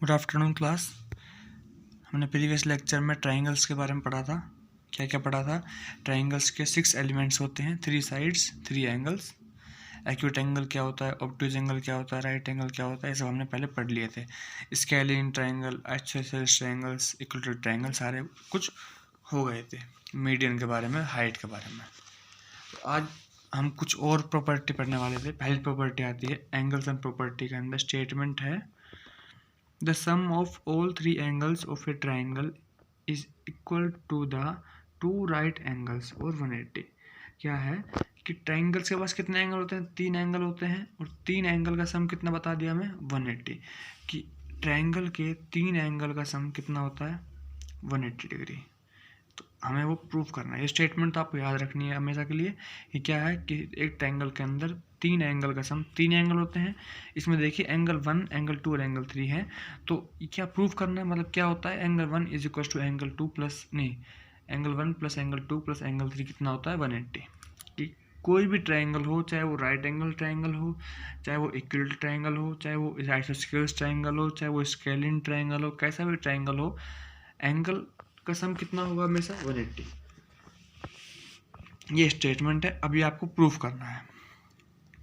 Good afternoon class. हमने previous lecture में triangles के बारे में पढ़ा था। क्या क्या पढ़ा था? ट्राइंगल्स के 6 एलिमेंट्स होते हैं, 3 साइड्स, 3 एंगल्स। एक्यूट एंगल क्या होता है, ऑब्टूज एंगल क्या होता है, राइट एंगल क्या होता है, ये सब हमने पहले पढ़ लिए थे। Scalene triangle, isosceles triangles, equilateral triangle, सारे कुछ हो गए थे। मीडियन के बारे में, हाइट के बारे में। तो आज हम कुछ और प्रॉपर्टी पढ़ने वाले थे। पहली प्रॉपर्टी आती है एंगल्स एंड प्रॉपर्टी के अंदर स्टेटमेंट है the sum of all three angles of a triangle is equal to the two right angles और 180। क्या है कि ट्राइंगल्स के पास कितने एंगल होते हैं? 3 एंगल होते हैं और 3 एंगल का सम कितना बता दिया हमें? 180। कि ट्राइंगल के 3 एंगल का सम कितना होता है? 180 डिग्री। तो हमें वो प्रूफ करना है। ये स्टेटमेंट तो आपको याद रखनी है हमेशा के लिए कि क्या है कि एक ट्राइंगल के अंदर 3 एंगल का सम, 3 एंगल होते हैं। इसमें देखिए एंगल 1, एंगल 2 और एंगल 3 है। तो क्या प्रूफ करना है? मतलब क्या होता है? Angle 1 is equal to angle 2 plus नहीं, angle 1 plus angle 2 plus angle 3 कितना होता है? 180। कि कोई भी ट्राइंगल हो, चाहे वो राइट एंगल ट्राइंगल हो, चाहे वो इक्विलेटरल ट्राइंगल हो, चाहे वो आइसोस्केलेस ट्राइंगल हो, चाहे वो स्केलिन ट्राइंगल हो, कैसा भी ट्राइंगल हो, एंगल का सम कितना होगा? हमेशा 180। ये स्टेटमेंट है। अभी आपको प्रूफ करना है।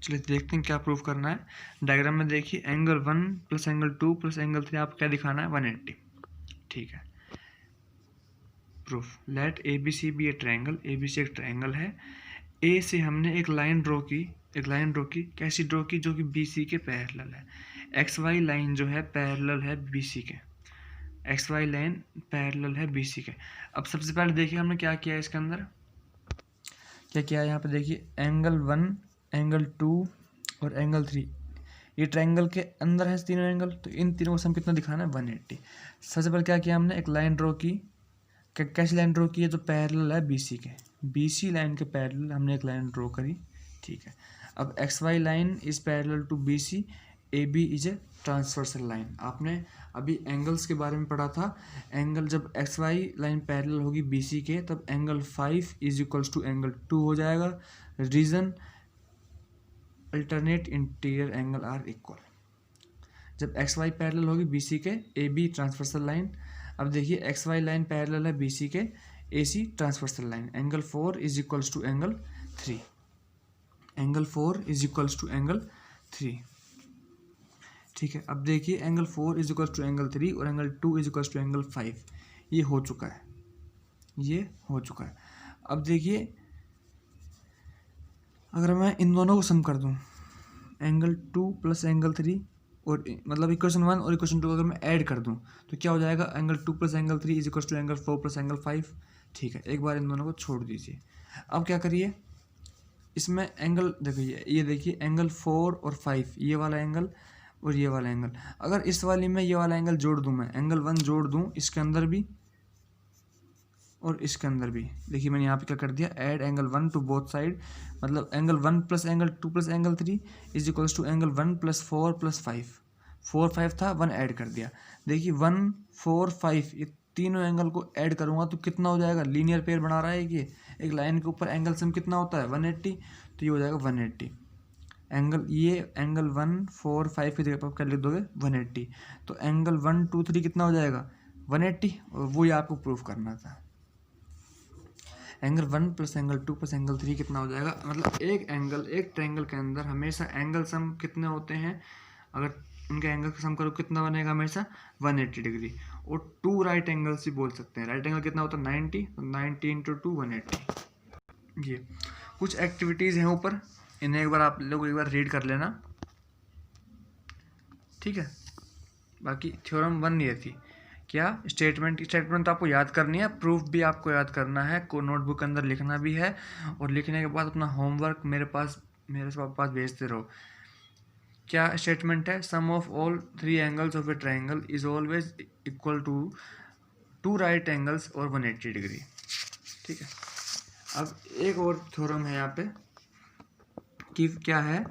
चलिए देखते हैं क्या प्रूफ करना है। डायग्राम में देखिए angle 1 plus angle 2 plus angle 3 आपको क्या दिखाना है? 180। ठीक है। Proof let A B C B A triangle. A B C एक ट्राइंगल है। ए से हमने एक लाइन ड्रॉ की, कैसी ड्रॉ की? जो कि बी सी के पैरेलल है। एक्स वाई लाइन जो है पैरेलल है बी सी के। एक्स वाई लाइन पैरेलल है बी सी के। अब सबसे पहले देखिए हमने क्या किया है इसके अंदर, क्या किया है यहाँ पे देखिए एंगल 1, एंगल 2 और एंगल 3। ये ट्राइंगल के अंदर है तीनों एंगल, तो इन तीनों को सम कितना दिखाना है? 180। सबसे पहले क्या किया हमने? एक लाइन ड्रॉ की। कैसी लाइन ड्रॉ की है? जो पैरेलल है बीसी के, बीसी लाइन के पैरेलल हमने एक लाइन ड्रॉ करी। ठीक है। अब X Y line is parallel to B C, A B is a transversal line. आपने अभी एंगल्स के बारे में पढ़ा था। एंगल जब एक्स वाई लाइन पैरेलल होगी बी सी के, तब angle 5 is equals to angle 2 हो जाएगा। Reason alternate interior angle are equal. जब एक्स वाई पैरेलल होगी बी सी के, ए बी ट्रांसवर्सल लाइन। अब देखिए एक्स वाई लाइन पैरेलल है बी सी के, A C transversal line. Angle 4 is equals to angle 3। Angle 4 is equals to angle 3। ठीक है। अब देखिए angle 4 is equals to angle 3 और angle 2 is equals to angle 5। ये हो चुका है, ये हो चुका है। अब देखिए अगर मैं इन दोनों को सम कर दूं, एंगल 2 प्लस एंगल 3 और मतलब इक्वेशन 1 और इक्वेशन 2 अगर मैं ऐड कर दूं तो क्या हो जाएगा? Angle 2 plus angle 3 is equal to angle 4 plus angle 5। ठीक है। एक बार इन दोनों को छोड़ दीजिए। अब क्या करिए, इसमें एंगल देखिए, ये देखिए एंगल 4 और 5, ये वाला एंगल और ये वाला एंगल। अगर इस वाली में ये वाला एंगल जोड़ दूं, मैं एंगल 1 जोड़ दूं इसके अंदर भी और इसके अंदर भी, देखिए मैंने यहाँ पे क्या कर दिया? Add angle 1 to both side. मतलब angle 1 plus angle 2 plus angle 3 is equals to angle 1 plus 4 plus 5। 4 5 था, 1 ऐड कर दिया। देखिए 1 4 5 ये तीनों एंगल को ऐड करूँगा तो कितना हो जाएगा? लीनियर पेयर बना रहा है कि एक लाइन के ऊपर एंगल सम कितना होता है? 180। तो ये हो जाएगा 180 एंगल। ये एंगल 1 4 5 की जगह पर क्या लिख दोगे? 180। तो एंगल 1 2 3 कितना हो जाएगा? 180। और वो ही आपको प्रूफ करना था। Angle 1 plus angle 2 plus angle 3 कितना हो जाएगा? मतलब एक एंगल, एक ट्रायंगल के अंदर हमेशा एंगल सम कितने होते हैं? अगर उनके एंगल का सम करो कितना बनेगा? हमेशा 180 डिग्री। और 2 राइट एंगल्स भी बोल सकते हैं। राइट एंगल कितना होता है? 90। तो 90 इंटू 2 180। ये कुछ एक्टिविटीज़ हैं ऊपर, इन्हें एक बार आप लोग एक बार रीड कर लेना। ठीक है। बाकी थ्योरम 1 ये थी क्या? स्टेटमेंट तो आपको याद करनी है, प्रूफ भी आपको याद करना है, को नोटबुक के अंदर लिखना भी है। और लिखने के बाद अपना होमवर्क मेरे पास भेजते रहो। क्या स्टेटमेंट है? Sum of all 3 angles of a triangle is always equal to 2 right angles or 180 degree. ठीक है। अब एक और थ्योरम है यहाँ पे कि क्या है?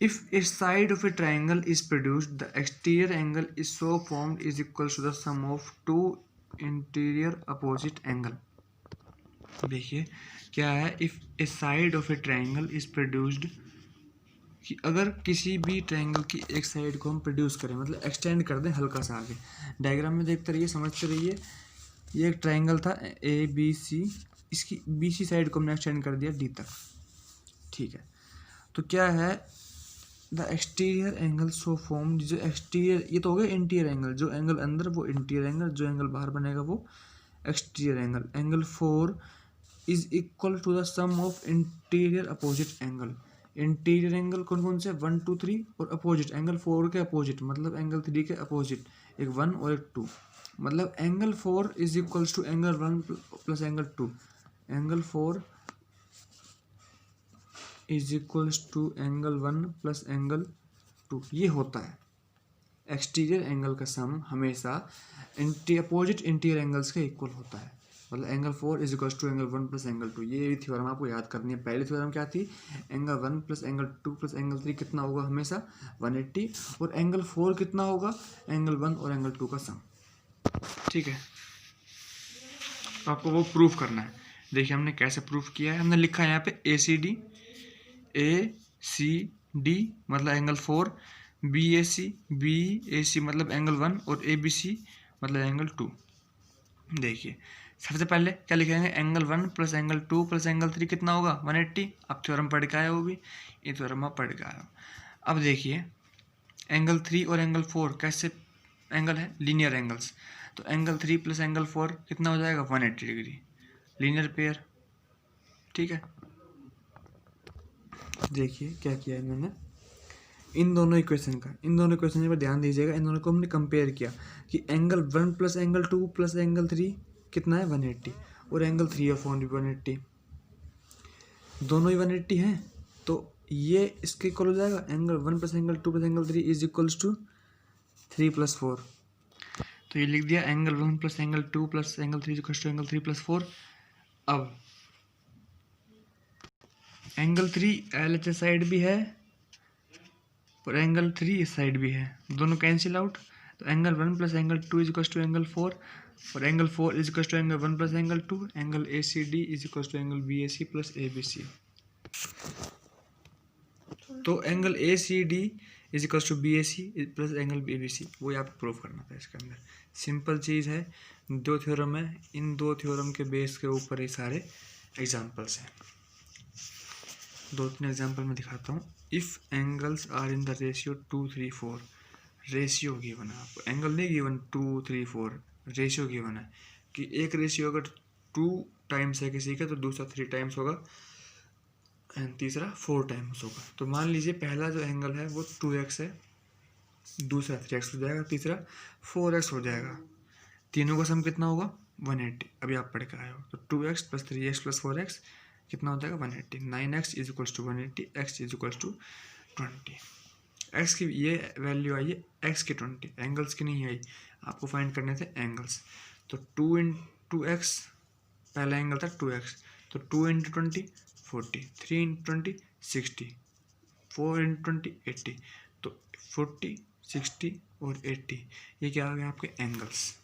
If a side of a triangle is produced, the exterior angle is so formed is equal to the sum of 2 interior opposite angle. देखिए क्या है? If a side of a triangle is produced, कि अगर किसी भी triangle की एक side को हम प्रोड्यूस करें, मतलब एक्सटेंड कर दें हल्का सा आगे, डायग्राम में देखते रहिए, समझते रहिए। ये एक ट्रायंगल था ABC, इसकी BC साइड को हमने एक्सटेंड कर दिया D तक, ठीक है। तो क्या है, the exterior angle so form, जो एक्सटीरियर, ये तो हो गया इंटीरियर एंगल, जो एंगल अंदर वो इंटीरियर एंगल, जो एंगल बाहर बनेगा वो exterior angle. Angle 4 is equal to the sum of interior opposite angle. Interior angle कौन कौन से, 1 2 3, और अपोजिट एंगल 4 के अपोजिट, मतलब एंगल 3 के अपोजिट, एक 1 और एक 2, मतलब angle 4 is equals to angle 1 plus angle 2। Angle 4 is equals to angle 1 plus angle 2, ये होता है एक्सटीरियर एंगल का सम हमेशा अपोजिट इंटीरियर एंगल्स के इक्वल होता है। मतलब angle 4 is equals to angle 1 plus angle 2, ये थ्योरम आपको याद करनी है। पहली थ्योरम क्या थी, angle 1 plus angle 2 plus angle 3 कितना होगा, हमेशा 180, और एंगल 4 कितना होगा, एंगल 1 और एंगल 2 का सम, ठीक है। तो आपको वो प्रूफ करना है। देखिए हमने कैसे प्रूफ किया है, हमने लिखा है यहाँ पे ACD मतलब एंगल 4, BAC मतलब एंगल 1, और ABC मतलब एंगल 2। देखिए सबसे पहले क्या लिखेंगे, angle 1 plus angle 2 plus angle 3 कितना होगा, 180। अब थ्योरम पढ़ के आए हो, भी ये थ्योरम आप पढ़ के आए हो। अब देखिए एंगल 3 और एंगल 4 कैसे एंगल है, लीनियर एंगल्स। तो एंगल 3 प्लस एंगल 4 कितना हो जाएगा, 180 डिग्री, लीनियर पेयर, ठीक है। देखिए क्या किया इन्होंने, इन दोनों इक्वेशन पर ध्यान दीजिएगा। इन दोनों को हमने कंपेयर किया कि angle 1 plus angle 2 plus angle 3 कितना है, 180, और एंगल 3 और 4 भी 180, दोनों ही 180 हैं। तो ये इसके इक्वल हो जाएगा, angle 1 plus angle 2 plus angle 3 is equals to 3 plus 4। तो ये लिख दिया, angle 1 plus angle 2 plus angle 3 equals to angle 3 plus 4। अब एंगल 3 LHS साइड भी है और एंगल 3 इस साइड भी है, दोनों कैंसिल आउट। तो angle 1 plus angle 2 is equals to angle 4, और angle 4 is equals to angle 1 plus angle 2। Angle ACD is equals to angle BAC plus ABC। तो angle ACD is equals to BAC plus angle ABC, वो आपको prove करना था। इसके अंदर simple चीज़ है, दो थ्योरम है, इन दो थ्योरम के बेस के ऊपर ही सारे एग्जाम्पल्स हैं। 2-3 एग्जाम्पल में दिखाता हूँ। If angles are in the ratio 2 3 4, ratio given है आपको, एंगल नहीं गिवन, 2 3 4 रेशियो गिवन है कि एक रेशियो अगर 2 टाइम्स है किसी का तो दूसरा 3 टाइम्स होगा एंड तीसरा 4 टाइम्स होगा। तो मान लीजिए पहला जो एंगल है वो 2x है, दूसरा 3x हो जाएगा, तीसरा 4x हो जाएगा, तीनों का सम कितना होगा, 180। अभी आप पढ़ के आए हो। तो 2x plus 3x plus 4x कितना हो जाएगा, 180। 9x is equals to 180, x is equals to 20। x की ये वैल्यू आई है, x की 20, एंगल्स की नहीं आई, आपको फाइंड करने थे एंगल्स। तो 2 इंटू एक्स, पहला एंगल था 2x, तो 2 इंटू 20 40, 3 इंटू 20 60, 4 इंटू 20 80, तो 40 60 और 80 ये क्या आ गया आपके एंगल्स,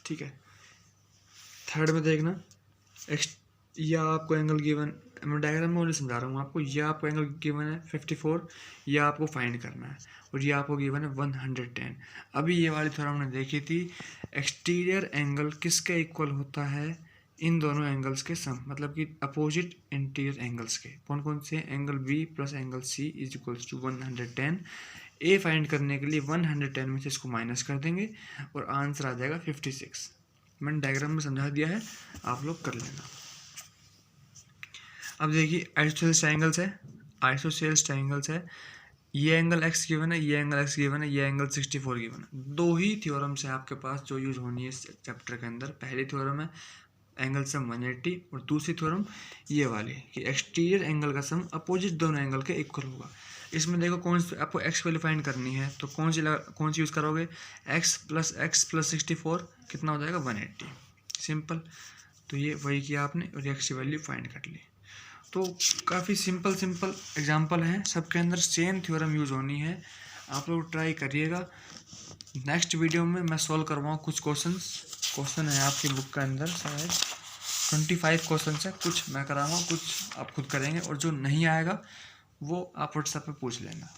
ठीक है। थर्ड में देखना, या आपको एंगल गिवन, मैं डायग्राम में समझा रहा हूँ आपको, या आपको एंगल गिवन है 54, या आपको फाइंड करना है, और ये आपको गिवन है 110। अभी ये वाली थ्योरम हमने देखी थी, एक्सटीरियर एंगल किसके इक्वल होता है, इन दोनों एंगल्स के सम, मतलब कि अपोजिट इंटीरियर एंगल्स के। कौन कौन से, angle B plus angle C is equals to 110। A find करने के लिए 110 में से इसको माइनस कर देंगे और आंसर आ जाएगा 56। मैंने डायग्राम में समझा दिया है, आप लोग कर लेना। अब देखिए आइसोसेलेस ट्रायंगल्स है, आइसोसेलेस ट्रायंगल्स है, ये एंगल x गिवन है, ये एंगल x गिवन है, ये एंगल 64 गिवन है। दो ही थ्योरम्स है आपके पास जो यूज होनी है इस चैप्टर के अंदर। पहली थ्योरम है एंगल सम 180, और दूसरी थ्योरम ये वाली कि एक्सटीरियर एंगल का सम अपोजिट दोनों एंगल के इक्वल होगा। इसमें देखो कौन सी आपको x वैल्यू फाइंड करनी है, तो कौन सी यूज़ करोगे, x प्लस 64 कितना हो जाएगा, 180, सिंपल। तो ये वही किया आपने और x की वैल्यू फाइंड कर ली। तो काफ़ी सिंपल एग्जाम्पल हैं, सबके अंदर सेम थ्योरम यूज़ होनी है, आप लोग ट्राई करिएगा। नेक्स्ट वीडियो में मैं सॉल्व करवाऊँ कुछ क्वेश्चन है आपकी बुक के अंदर, शायद 25 क्वेश्चन है, कुछ मैं कराऊँगा, कुछ आप खुद करेंगे, और जो नहीं आएगा वो आप व्हाट्सएप पे पूछ लेना।